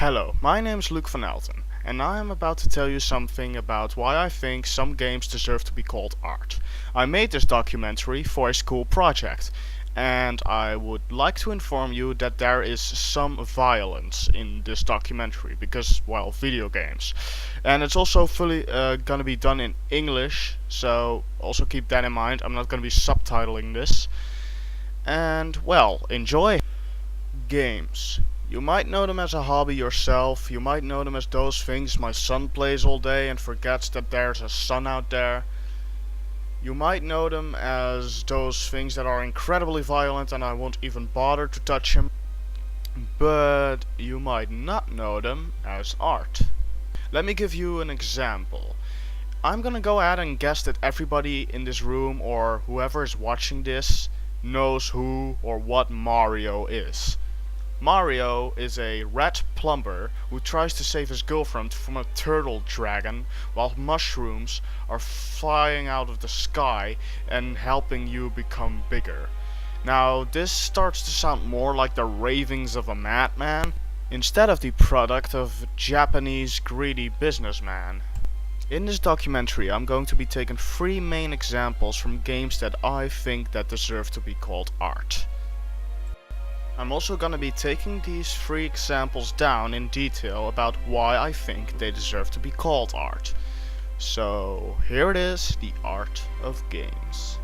Hello, my name is Luke van Elten, and I am about to tell you something about why I think some games deserve to be called art. I made this documentary for a school project, and I would like to inform you that there is some violence in this documentary because, well, video games. And it's also fully gonna be done in English, so also keep that in mind. I'm not gonna be subtitling this. And, well, enjoy! Games. You might know them as a hobby yourself, you might know them as those things my son plays all day and forgets that there's a sun out there. You might know them as those things that are incredibly violent and I won't even bother to touch him. But you might not know them as art. Let me give you an example. I'm gonna go ahead and guess that everybody in this room or whoever is watching this knows who or what Mario is. Mario is a rat plumber who tries to save his girlfriend from a turtle dragon while mushrooms are flying out of the sky and helping you become bigger. Now this starts to sound more like the ravings of a madman instead of the product of a Japanese greedy businessman. In this documentary I'm going to be taking 3 main examples from games that I think that deserve to be called art. I'm also gonna be taking these 3 examples down in detail about why I think they deserve to be called art. So here it is, the art of games.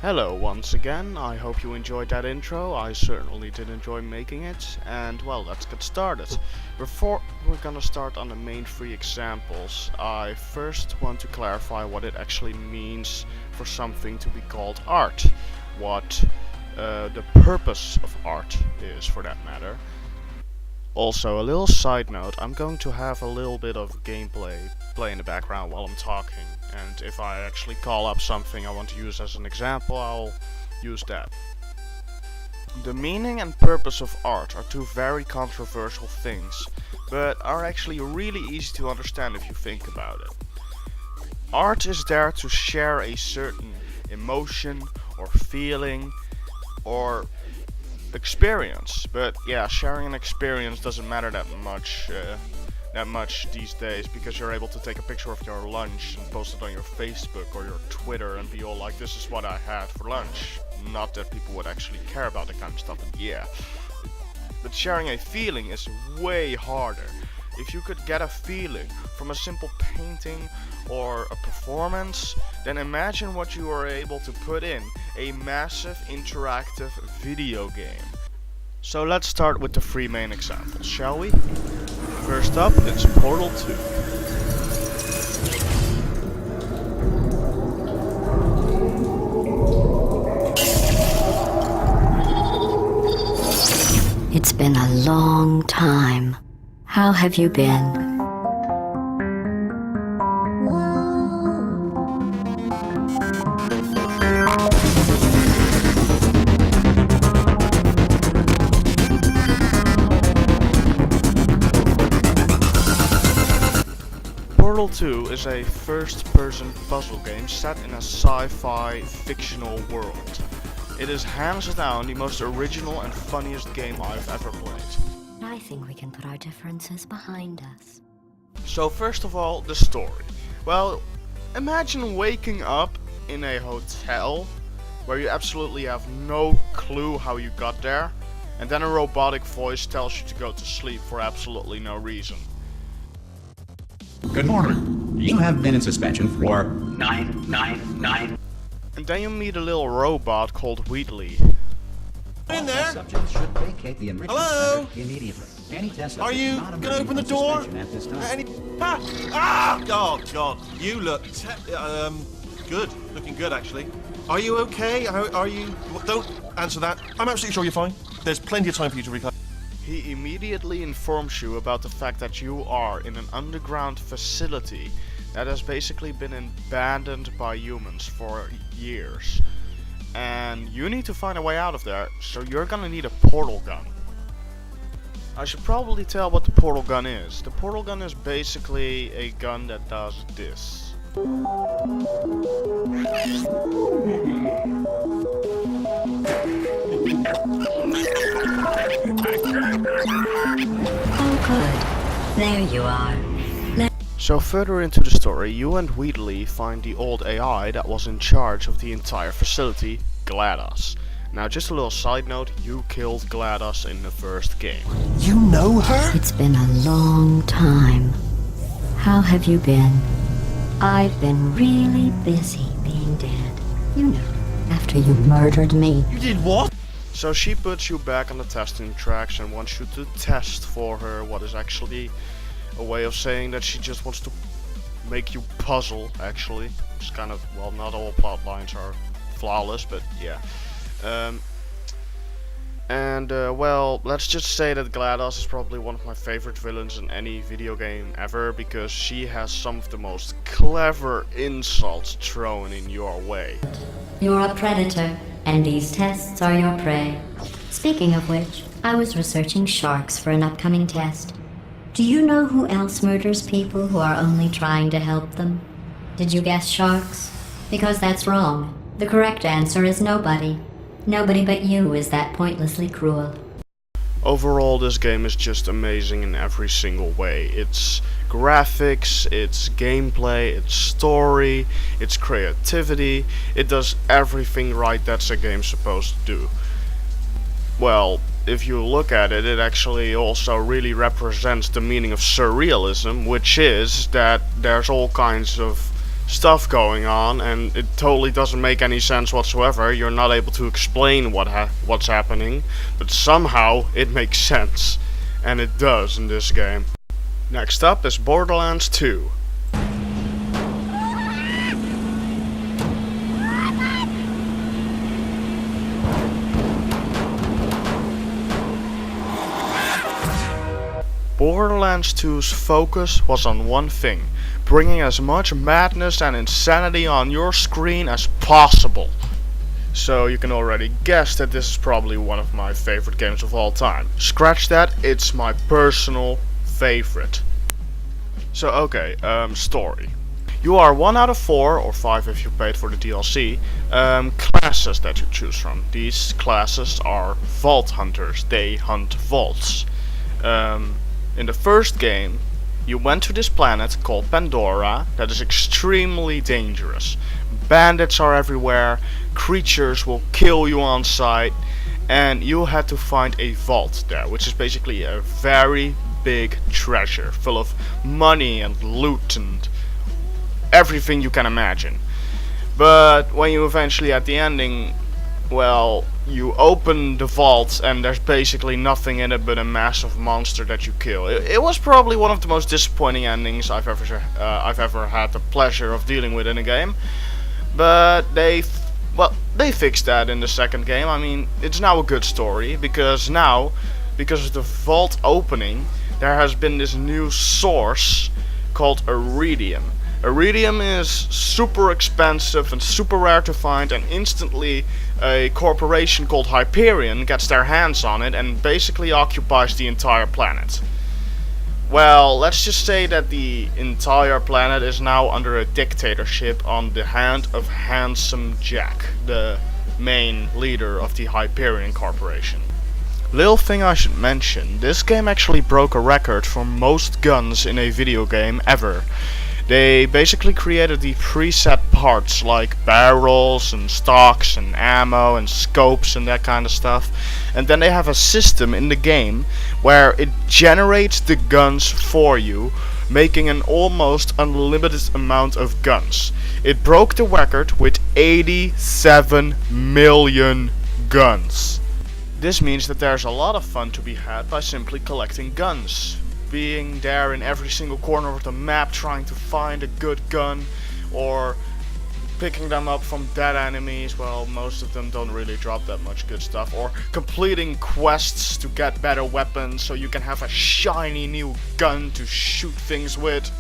Hello once again, I hope you enjoyed that intro. I certainly did enjoy making it, and well, let's get started. Before we're gonna start on the main 3 examples, I first want to clarify what it actually means for something to be called art. What the purpose of art is, for that matter. Also, a little side note, I'm going to have a little bit of gameplay play in the background while I'm talking, and if I actually call up something I want to use as an example, I'll use that. The meaning and purpose of art are 2 very controversial things, but are actually really easy to understand if you think about it. Art is there to share a certain emotion or feeling or experience, but yeah, sharing an experience doesn't matter that much these days, because you're able to take a picture of your lunch and post it on your Facebook or your Twitter and be all like, this is what I had for lunch. Not that people would actually care about that kind of stuff, but yeah. But sharing a feeling is way harder. If you could get a feeling from a simple painting or a performance, then imagine what you are able to put in a massive interactive video game. So let's start with the 3 main examples, shall we? First up, it's Portal 2. It's been a long time. How have you been? Portal 2 is a first-person puzzle game set in a sci-fi fictional world. It is hands down the most original and funniest game I've ever played. I think we can put our differences behind us. So first of all, the story. Well, imagine waking up in a hotel where you absolutely have no clue how you got there, and then a robotic voice tells you to go to sleep for absolutely no reason. Good morning. You have been in suspension for 999. And then you meet a little robot called Wheatley. In there? Subjects should vacate the enrichment Hello? center immediately. Any test Are you gonna open the door? At this time. Any? Ah! Oh God! You look good. Looking good, actually. Are you okay? Are you? Don't answer that. I'm absolutely sure you're fine. There's plenty of time for you to recover. He immediately informs you about the fact that you are in an underground facility that has basically been abandoned by humans for years. And you need to find a way out of there, so you're gonna need a portal gun. I should probably tell what the portal gun is. The portal gun is basically a gun that does this. Oh, good. There you are. So further into the story, you and Wheatley find the old AI that was in charge of the entire facility, GLaDOS. Now just a little side note, you killed GLaDOS in the first game. You know her? It's been a long time. How have you been? I've been really busy being dead. You know, after you murdered me. You did what? So she puts you back on the testing tracks and wants you to test for her what is actually a way of saying that she just wants to make you puzzle, actually. It's kind of, well, not all plot lines are flawless, but yeah. Well, let's just say that GLaDOS is probably one of my favorite villains in any video game ever, because she has some of the most clever insults thrown in your way. You're a predator, and these tests are your prey. Speaking of which, I was researching sharks for an upcoming test. Do you know who else murders people who are only trying to help them? Did you guess sharks? Because that's wrong. The correct answer is nobody. Nobody but you is that pointlessly cruel. Overall, this game is just amazing in every single way. Its graphics, its gameplay, its story, its creativity. It does everything right that's a game supposed to do. Well, if you look at it, it actually also really represents the meaning of surrealism, which is that there's all kinds of stuff going on and it totally doesn't make any sense whatsoever. You're not able to explain what's happening, but somehow it makes sense. And it does in this game. Next up is Borderlands 2. Borderlands 2's focus was on one thing: bringing as much madness and insanity on your screen as possible. So you can already guess that this is probably one of my favorite games of all time. Scratch that, it's my personal favorite. So okay, story. You are 1 out of 4, or 5 if you paid for the DLC, classes that you choose from. These classes are vault hunters. They hunt vaults. In the first game, you went to this planet called Pandora that is extremely dangerous. Bandits are everywhere, creatures will kill you on sight, and you had to find a vault there, which is basically a very big treasure full of money and loot and everything you can imagine. But when you eventually at the ending, well, you open the vault and there's basically nothing in it but a massive monster that you kill. It was probably one of the most disappointing endings I've ever had the pleasure of dealing with in a game. But they fixed that in the second game. I mean, it's now a good story because now, because of the vault opening, there has been this new source called iridium. Iridium is super expensive and super rare to find, and instantly a corporation called Hyperion gets their hands on it and basically occupies the entire planet. Well, let's just say that the entire planet is now under a dictatorship on the hand of Handsome Jack, the main leader of the Hyperion Corporation. Little thing I should mention, this game actually broke a record for most guns in a video game ever. They basically created the preset parts like barrels and stocks and ammo and scopes and that kind of stuff. And then they have a system in the game where it generates the guns for you, making an almost unlimited amount of guns. It broke the record with 87 million guns. This means that there's a lot of fun to be had by simply collecting guns. Being there in every single corner of the map trying to find a good gun, or picking them up from dead enemies. Well, most of them don't really drop that much good stuff. Or completing quests to get better weapons so you can have a shiny new gun to shoot things with.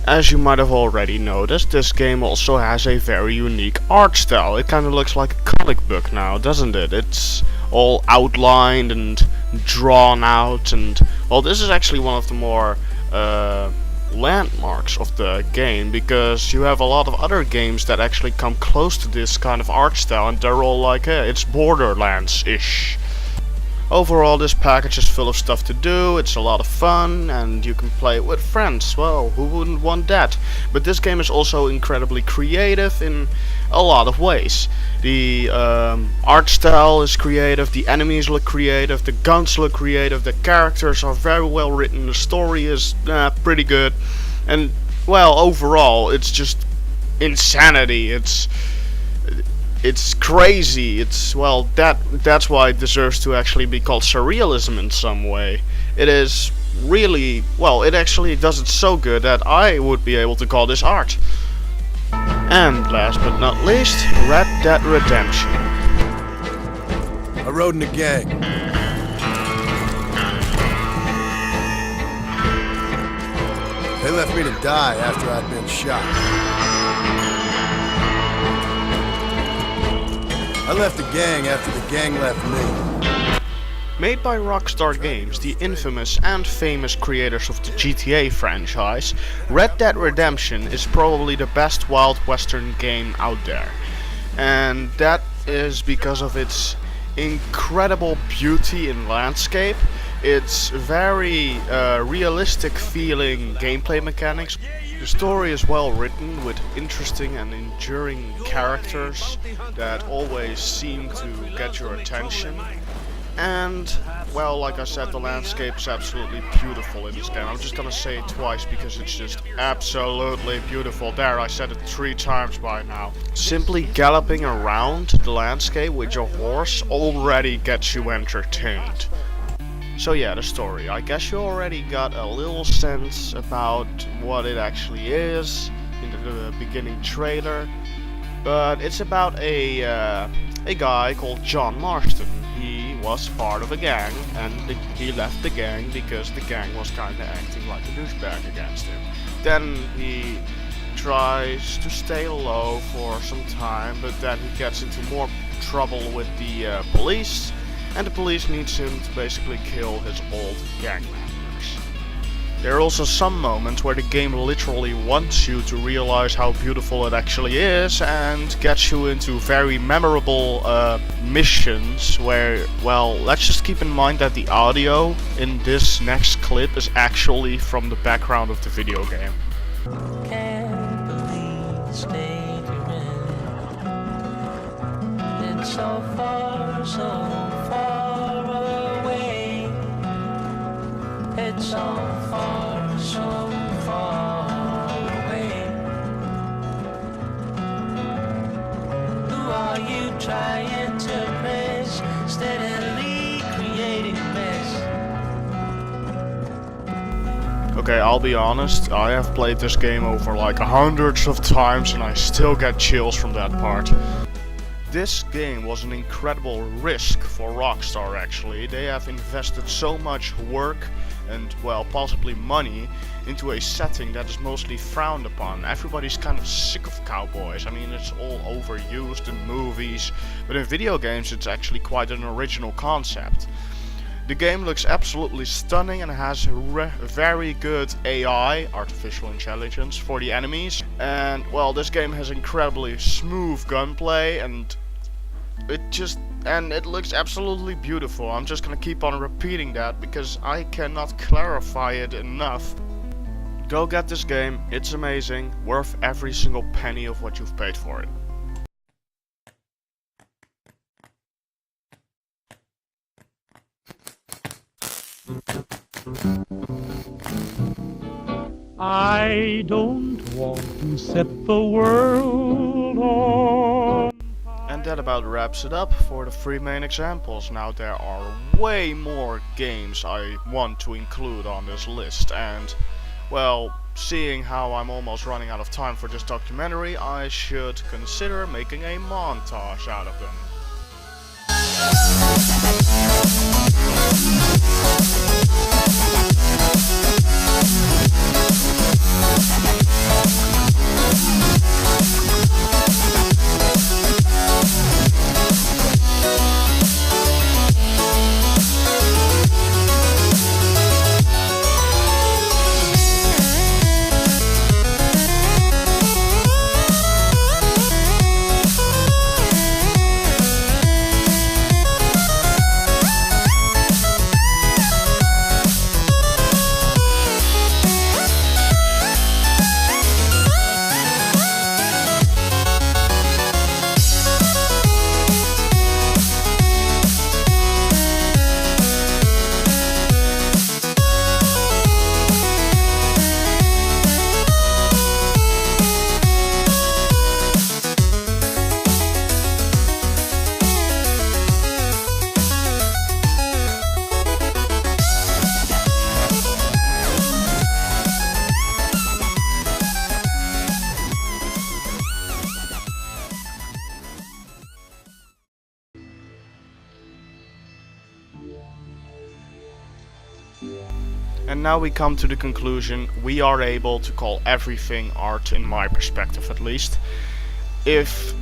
As you might have already noticed, this game also has a very unique art style. It kind of looks like a comic book now, doesn't it? It's all outlined and drawn out, and well, this is actually one of the more landmarks of the game, because you have a lot of other games that actually come close to this kind of art style, and they're all like, it's Borderlands-ish. Overall, this package is full of stuff to do, it's a lot of fun, and you can play it with friends. Well, who wouldn't want that? But this game is also incredibly creative in a lot of ways. The art style is creative, the enemies look creative, the guns look creative, the characters are very well written, the story is pretty good, and well, overall, it's just insanity. It's crazy. It's, well, that's why it deserves to actually be called surrealism in some way. It is really, well, it actually does it so good that I would be able to call this art. And last but not least, Red Dead Redemption. I rode in a gang. They left me to die after I'd been shot. I left the gang after the gang left me. Made by Rockstar Games, the infamous and famous creators of the GTA franchise, Red Dead Redemption is probably the best Wild Western game out there. And that is because of its incredible beauty in landscape, its very realistic feeling gameplay mechanics. The story is well written, with interesting and enduring characters that always seem to get your attention. And, well, like I said, the landscape is absolutely beautiful in this game. I'm just gonna say it twice because it's just absolutely beautiful. There, I said it 3 times by now. Simply galloping around the landscape with your horse already gets you entertained. So yeah, the story. I guess you already got a little sense about what it actually is in the beginning trailer. But it's about a guy called John Marston. He was part of a gang, and he left the gang because the gang was kinda acting like a douchebag against him. Then he tries to stay low for some time, but then he gets into more trouble with the police, and the police needs him to basically kill his old gang members. There are also some moments where the game literally wants you to realize how beautiful it actually is, and gets you into very memorable missions where, well, let's just keep in mind that the audio in this next clip is actually from the background of the video game. Can't believe the state you're in. It's so far away. It's so far away. Who are you trying to impress? Steadily creating mess. Okay, I'll be honest, I have played this game over like hundreds of times and I still get chills from that part. This game was an incredible risk for Rockstar actually. They have invested so much work and, well, possibly money into a setting that is mostly frowned upon. Everybody's kind of sick of cowboys. I mean, it's all overused in movies, but in video games it's actually quite an original concept. The game looks absolutely stunning and has very good AI, artificial intelligence, for the enemies. And, well, this game has incredibly smooth gunplay, and it just and it looks absolutely beautiful. I'm just gonna keep on repeating that because I cannot clarify it enough. Go get this game, it's amazing, worth every single penny of what you've paid for it. I don't want to set the world on. And that about wraps it up for the 3 main examples. Now there are way more games I want to include on this list, and well, seeing how I'm almost running out of time for this documentary, I should consider making a montage out of them. And now we come to the conclusion: we are able to call everything art, in my perspective at least. If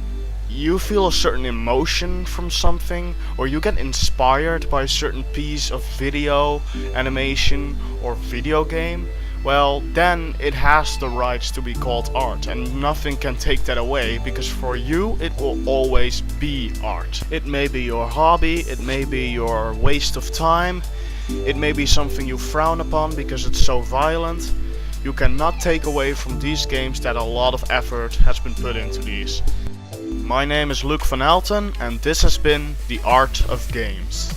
you feel a certain emotion from something, or you get inspired by a certain piece of video, animation, or video game, well, then it has the rights to be called art, and nothing can take that away, because for you it will always be art. It may be your hobby, it may be your waste of time, it may be something you frown upon because it's so violent. You cannot take away from these games that a lot of effort has been put into these. My name is Luc van Alten, and this has been The Art of Games.